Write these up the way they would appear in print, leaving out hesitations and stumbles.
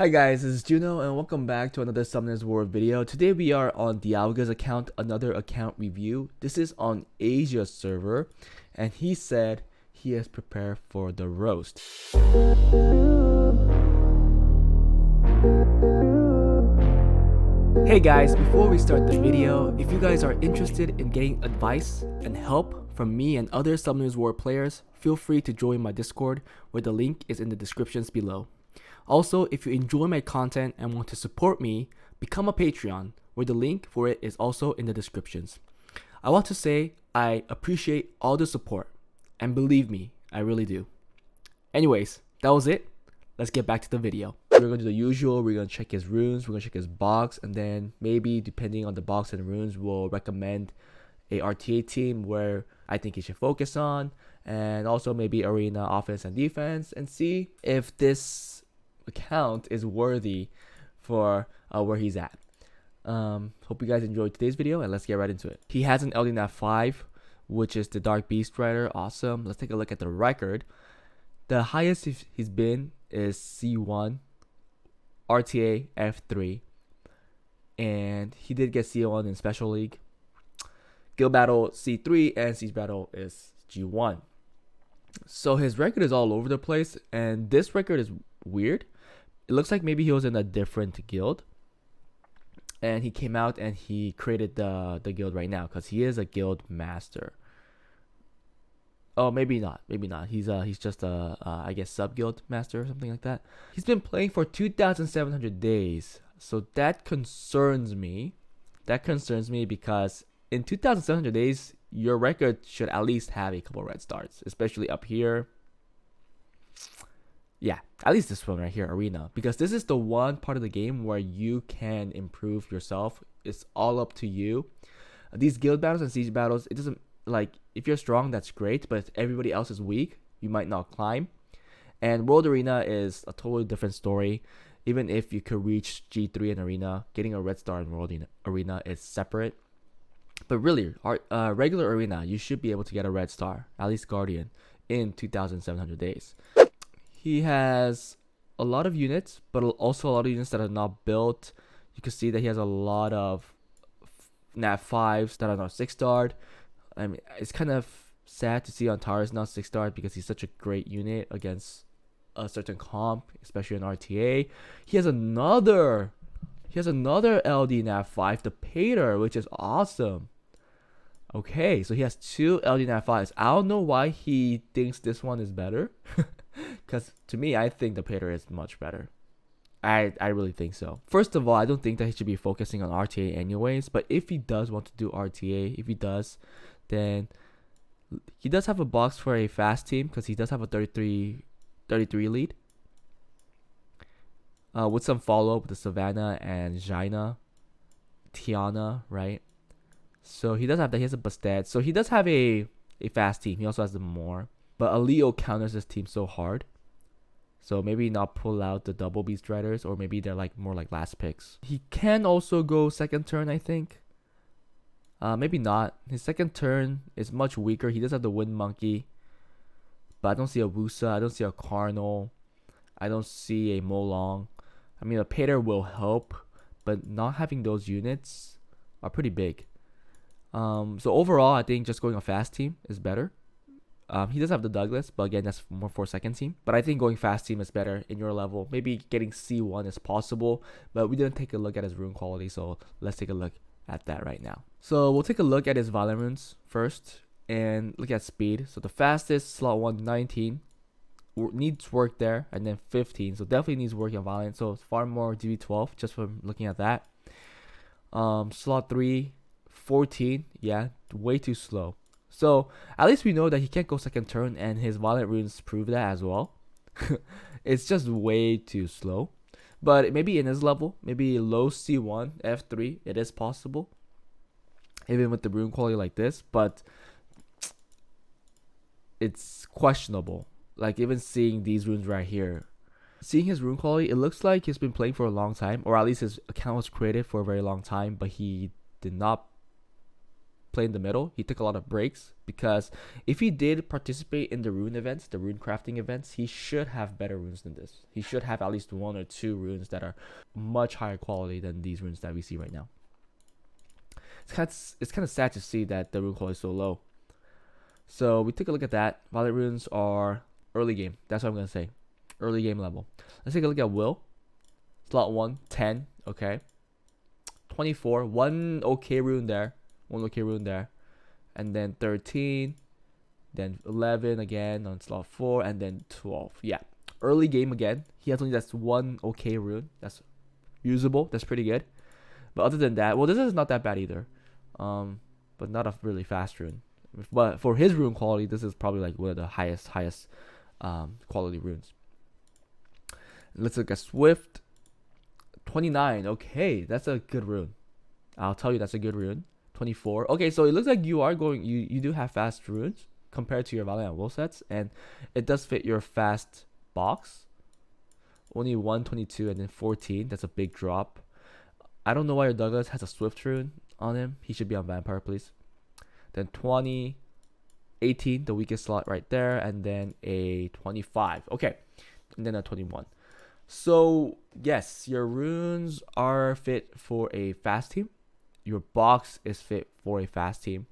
Hi guys, this is Juno and welcome back to another Summoners War video. Today we are on Dialga's account, another account review. This is on Asia server and he said he is prepared for the roast. Hey guys, before we start the video, if you guys are interested in getting advice and help from me and other Summoners War players, feel free to join my Discord where the link is in the descriptions below. Also, if you enjoy my content and want to support me, become a Patreon, where the link for it is also in the descriptions. I want to say I appreciate all the support, and believe me, I really do. Anyways, that was it. Let's get back to the video. We're going to do the usual. We're going to check his runes, we're going to check his box, and then maybe depending on the box and runes, we'll recommend a RTA team where I think he should focus on, and also maybe arena offense and defense, and see if this account is worthy for where he's at. Hope you guys enjoyed today's video and let's get right into it. He has an LD 5, which is the Dark Beast Rider. Awesome. Let's take a look at the record. The highest he's been is C1, RTA F3, and he did get C1 in Special League. Guild Battle C3 and Siege Battle is G1. So his record is all over the place, and this record is weird. It looks like maybe he was in a different guild and he came out and he created the guild right now because he is a guild master. Oh, maybe not. He's just a I guess sub guild master or something like that. He's been playing for 2,700 days, so that concerns me. Because in 2,700 days, your record should at least have a couple red stars, especially up here. Yeah, at least this one right here, arena, because this is the one part of the game where you can improve yourself. It's all up to you. These guild battles and siege battles, it doesn't, like, if you're strong, that's great, but if everybody else is weak, you might not climb. And world arena is a totally different story. Even if you could reach G3 in arena, getting a red star in world arena is separate. But really, regular arena, you should be able to get a red star, at least guardian, in 2,700 days. He has a lot of units, but also a lot of units that are not built. You can see that he has a lot of Nat 5s that are not 6-starred. I mean, it's kind of sad to see Antares not 6-starred because he's such a great unit against a certain comp, especially in RTA. He has another LD Nat 5, the Pater, which is awesome. Okay, so he has two LD Nat 5s. I don't know why he thinks this one is better. Because to me, I think the Pater is much better. I really think so. First of all, I don't think that he should be focusing on RTA anyways. But if he does want to do RTA, then he does have a box for a fast team because he does have a 33 lead. With some follow-up with the Savannah and Jaina, Tiana, right? So he does have that. He has a Bastet. So he does have a fast team. He also has the more. But a Leo counters this team so hard. So maybe not pull out the double Beast Riders, or maybe they're like more like last picks. He can also go second turn, I think. Maybe not. His second turn is much weaker. He does have the Wind Monkey. But I don't see a Wusa. I don't see a Carnal. I don't see a Molong. I mean, a Pater will help, but not having those units are pretty big. So overall, I think just going a fast team is better. He does have the Douglas, but again, that's more for second team. But I think going fast team is better in your level. Maybe getting C1 is possible, but we didn't take a look at his rune quality, so let's take a look at that right now. So we'll take a look at his Violent runes first and look at speed. So the fastest, slot 1, 19. Needs work there, and then 15. So definitely needs work on Violent. So far more DV12 just from looking at that. Slot 3, 14. Yeah, way too slow. So at least we know that he can't go second turn, and his Violent runes prove that as well. It's just way too slow. But maybe in his level, maybe low C1, F3, it is possible. Even with the rune quality like this, but it's questionable. Like even seeing these runes right here. Seeing his rune quality, it looks like he's been playing for a long time, or at least his account was created for a very long time, but he did not play in the middle. He took a lot of breaks because if he did participate in the rune events, the rune crafting events, he should have better runes than this. He should have at least 1 or 2 runes that are much higher quality than these runes that we see right now. It's kind of sad to see that the rune quality is so low. So we take a look at that. Violet runes are early game. That's what I'm going to say. Early game level. Let's take a look at Will. Slot 1, 10. Okay. 24. 1 okay rune there. 1 okay rune there. And then 13. Then 11 again on slot 4. And then 12. Yeah. Early game again. He has only that's 1 okay rune. That's usable. That's pretty good. But other than that, well, this is not that bad either. But not a really fast rune. But for his rune quality, this is probably like one of the highest quality runes. Let's look at Swift. 29. Okay, that's a good rune. I'll tell you that's a good rune. 24. Okay, so it looks like you do have fast runes compared to your Valiant and Will sets, and it does fit your fast box. Only 122 and then 14. That's a big drop. I don't know why your Douglas has a Swift rune on him. He should be on Vampire, please. Then 20, 18, the weakest slot right there, and then a 25. Okay, and then a 21. So yes, your runes are fit for a fast team. Your box is fit for a fast team.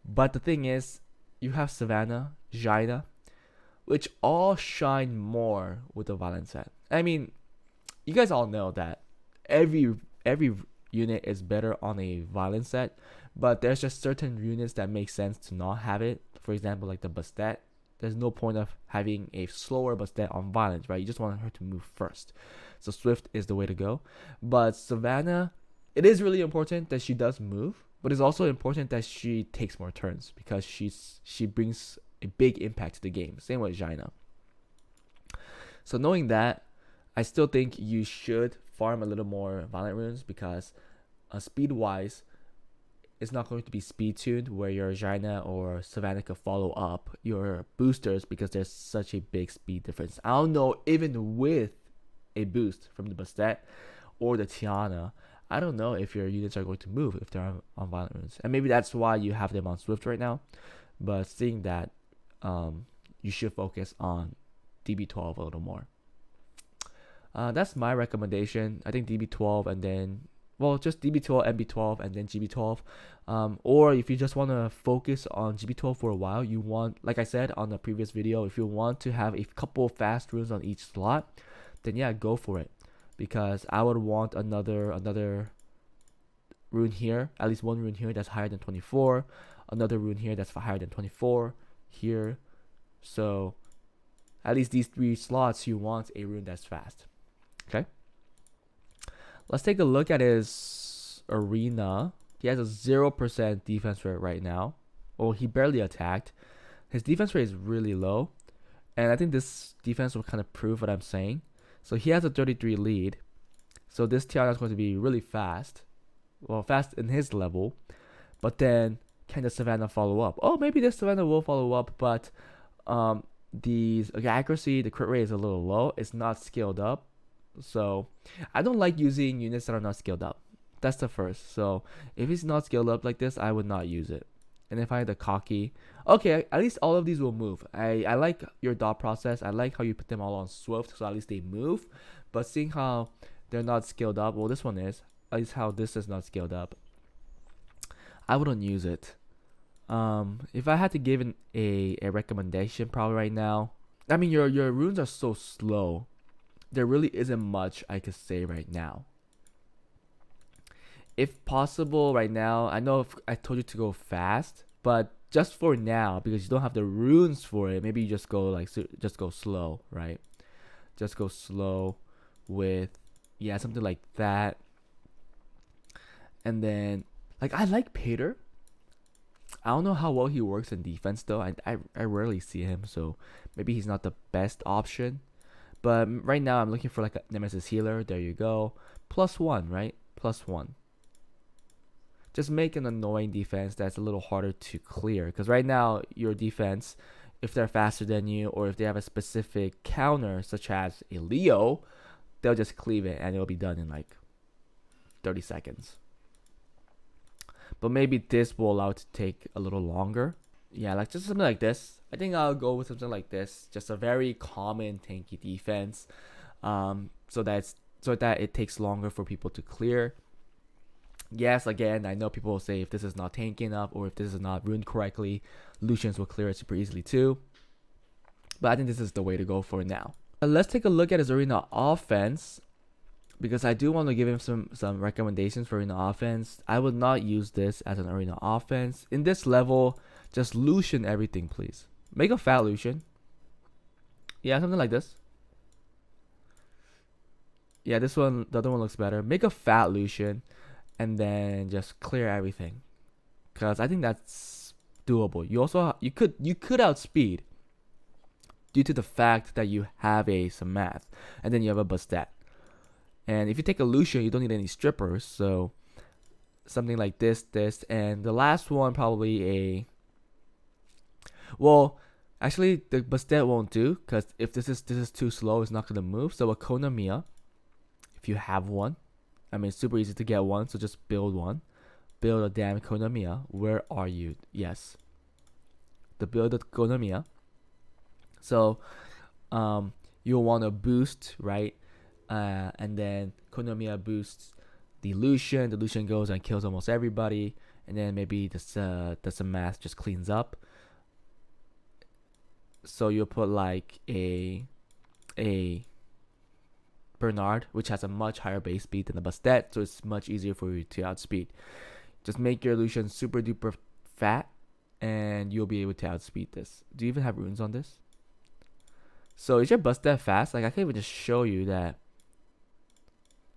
But the thing is, you have Savannah, Jaina, which all shine more with the Violent set. I mean, you guys all know that every unit is better on a Violent set, but there's just certain units that make sense to not have it. For example, like the Bastet. There's no point of having a slower Bastet on Violence, right? You just want her to move first. So Swift is the way to go. But Savannah, it is really important that she does move, but it's also important that she takes more turns because she brings a big impact to the game. Same with Jaina. So knowing that, I still think you should farm a little more Violent runes because speed-wise, it's not going to be speed tuned where your Jaina or Savannah could follow up your boosters because there's such a big speed difference. I don't know, even with a boost from the Bastet or the Tiana, I don't know if your units are going to move if they're on Violent runes. And maybe that's why you have them on Swift right now. But seeing that, you should focus on DB12 a little more. That's my recommendation. I think DB12 and then, well, just DB12, MB12, and then GB12. Or if you just want to focus on GB12 for a while, you want, like I said on the previous video, if you want to have a couple fast runes on each slot, then yeah, go for it. Because I would want another rune here, at least one rune here that's higher than 24, another rune here that's higher than 24 here. So at least these 3 slots, you want a rune that's fast. Okay. Let's take a look at his arena. He has a 0% defense rate right now. Well, he barely attacked. His defense rate is really low. And I think this defense will kind of prove what I'm saying. So he has a 33 lead. So this Tiana is going to be really fast. Well, fast in his level. But then, can the Savannah follow up? Oh, maybe this Savannah will follow up. But the accuracy, the crit rate is a little low. It's not scaled up. So I don't like using units that are not scaled up. That's the first. So if it's not scaled up like this, I would not use it. And if I had the cocky, okay, at least all of these will move. I like your dot process. I like how you put them all on Swift, so at least they move. But seeing how they're not scaled up, well, this one is, at least how this is not scaled up, I wouldn't use it. If I had to give a recommendation probably right now, I mean, your runes are so slow. There really isn't much I could say right now. If possible right now, I know if I told you to go fast, but just for now, because you don't have the runes for it, maybe you just go just go slow, right? Just go slow with, yeah, something like that. And then, like, I like Pater. I don't know how well he works in defense though. I rarely see him, so maybe he's not the best option. But right now I'm looking for like a Nemesis healer. There you go. +1, right? +1. Just make an annoying defense that's a little harder to clear. Because right now your defense, if they're faster than you or if they have a specific counter such as a Leo, they'll just cleave it and it'll be done in like 30 seconds. but maybe this will allow it to take a little longer. Yeah, like just something like this. I think I'll go with something like this. Just a very common tanky defense, so that it takes longer for people to clear. Yes, again, I know people will say if this is not tanky enough or if this is not runed correctly, Lucians will clear it super easily too. But I think this is the way to go for now. Let's take a look at his arena offense, because I do want to give him some recommendations for arena offense. I would not use this as an arena offense. In this level, just Lucian everything, please. Make a fat Lucian. Yeah, something like this. Yeah, this one, the other one looks better. Make a fat Lucian and then just clear everything, because I think that's doable. You could outspeed due to the fact that you have a Samath and then you have a Bastet. And if you take a Lucian, you don't need any strippers, so something like this, and the last one probably a. Well, actually the Bastet won't do, because if this is too slow, it's not gonna move. So a Konamiya, if you have one. I mean, it's super easy to get one, so just build one. Build a damn Konamiya. Where are you? Yes. The build a Konamiya. So, you'll want to boost, right? And then Konamiya boosts the Lucian. The Lucian goes and kills almost everybody. And then maybe the Samath just cleans up. So you'll put like a Bernard, which has a much higher base speed than the Bastet, so it's much easier for you to outspeed. Just make your Lucian super duper fat, and you'll be able to outspeed this. Do you even have runes on this? So is your Bastet fast? Like, I can even just show you that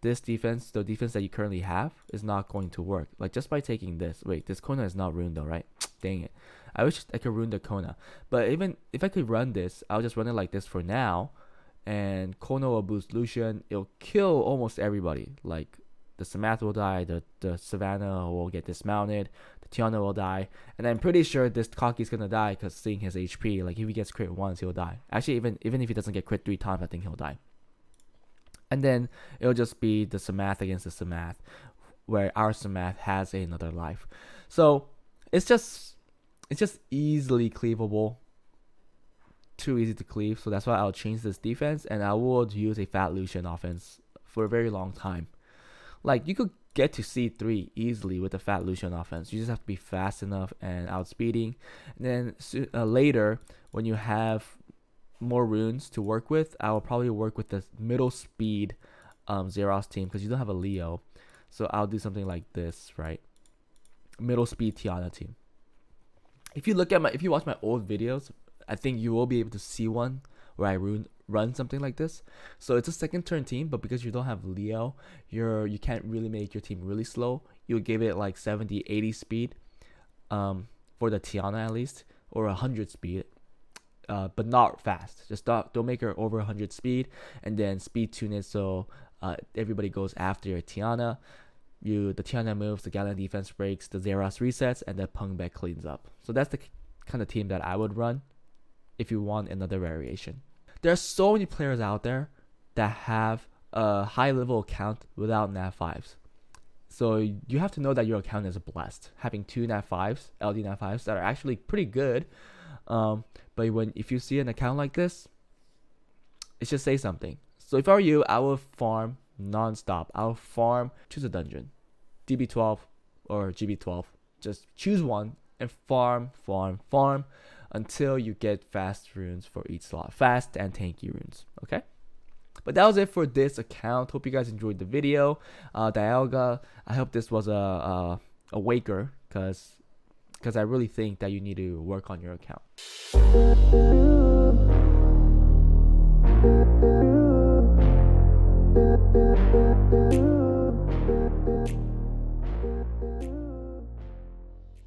this defense, the defense that you currently have, is not going to work. Like, just by taking this. Wait, this Kona is not ruined though, right? Dang it. I wish I could ruin the Kona. But even if I could run this, I'll just run it like this for now. And Kono will boost Lucian. It'll kill almost everybody. Like, the Samath will die, the Savannah will get dismounted, the Tiana will die, and I'm pretty sure this Kaki's gonna die because seeing his HP, like if he gets crit once, he'll die. Actually, even if he doesn't get crit 3 times, I think he'll die. And then it'll just be the Samath against the Samath, where our Samath has another life. So it's just easily cleavable. Too easy to cleave, so that's why I'll change this defense, and I will use a fat Lucian offense for a very long time. Like, you could get to C3 easily with a fat Lucian offense. You just have to be fast enough and outspeeding. And then later, when you have more runes to work with, I will probably work with the middle speed Zeros team, because you don't have a Leo. So I'll do something like this, right? Middle speed Tiana team. If you watch my old videos, I think you will be able to see one where I run something like this. So it's a second turn team, but because you don't have Leo, you can't really make your team really slow. You'll give it like 70, 80 speed, for the Tiana at least, or 100 speed, but not fast. Just don't make her over 100 speed, and then speed tune it so everybody goes after your Tiana. The Tiana moves, the Galen defense breaks, the Zeros resets, and the Pungback cleans up. So that's the kind of team that I would run if you want another variation. There are so many players out there that have a high level account without Nat 5s. So you have to know that your account is blessed, having 2 Nat 5s, LD Nat 5s that are actually pretty good. But if you see an account like this, it should say something. So if I were you, I would farm non-stop. I would choose a dungeon, DB12 or GB12. Just choose one and farm until you get fast runes for each slot. Fast and tanky runes, okay? But that was it for this account. Hope you guys enjoyed the video. Dialga, I hope this was a waker, because I really think that you need to work on your account.